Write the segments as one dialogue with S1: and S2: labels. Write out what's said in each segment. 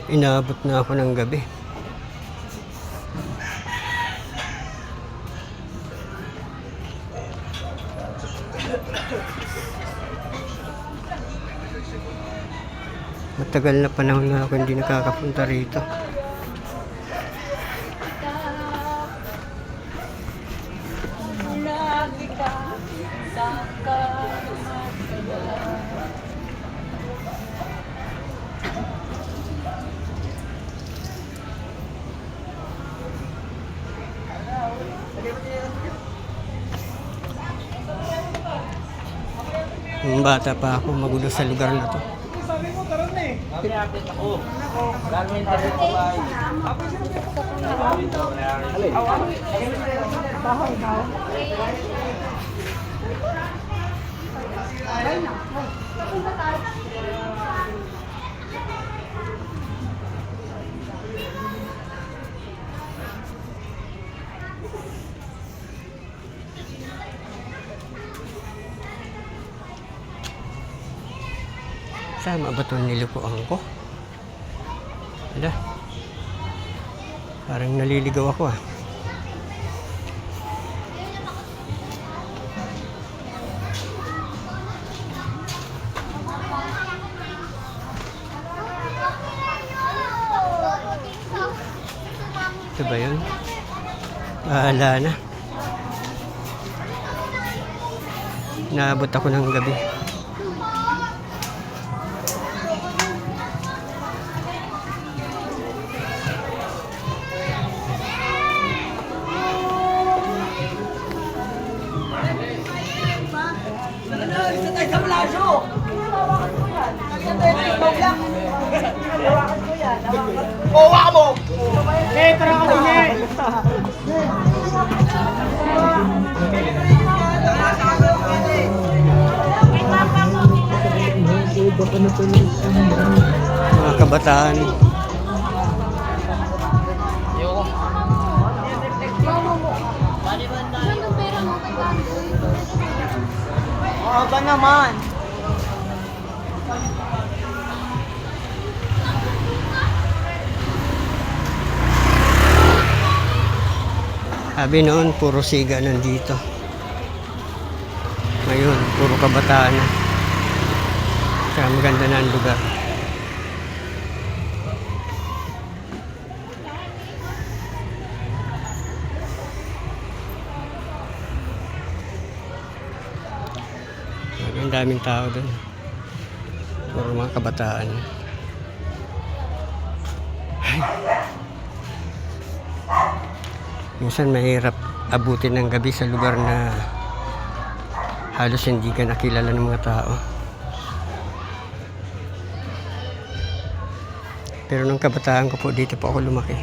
S1: Inabot na ako ng gabi. Matagal na panahon na ako hindi nakakapunta rito. Nung bata pa ako, magulo sa lugar na to.
S2: Sabi mo, karoon eh. Update ako. Gagawin tayo ito ay... Bahay na.
S1: Sama ba itong nilukuan ko? Wala. Parang naliligaw ako ah. Ito ba yun? Bahala na. Naabot ako ng gabi.
S2: Owa mo! Eh, tara ka muna eh!
S1: Mga kabataan.
S2: Oo ba naman?
S1: Sabi noon, puro siga nandito. Ngayon, puro kabataan na. Kaya maganda na ang lugar. Ang daming tao doon. Puro mga kabataan. Ay. Minsan mahirap abutin ng gabi sa lugar na halos hindi ka nakilala ng mga tao. Pero nung kabataan ko po, dito po ako lumaki.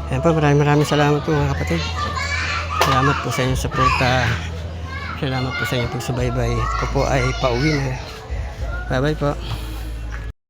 S1: Ayan po, maraming salamat po mga kapatid. Salamat po sa inyong suporta. Salamat po sa inyong pagsubaybay. Ako po ay pauwi na. Bye bye po.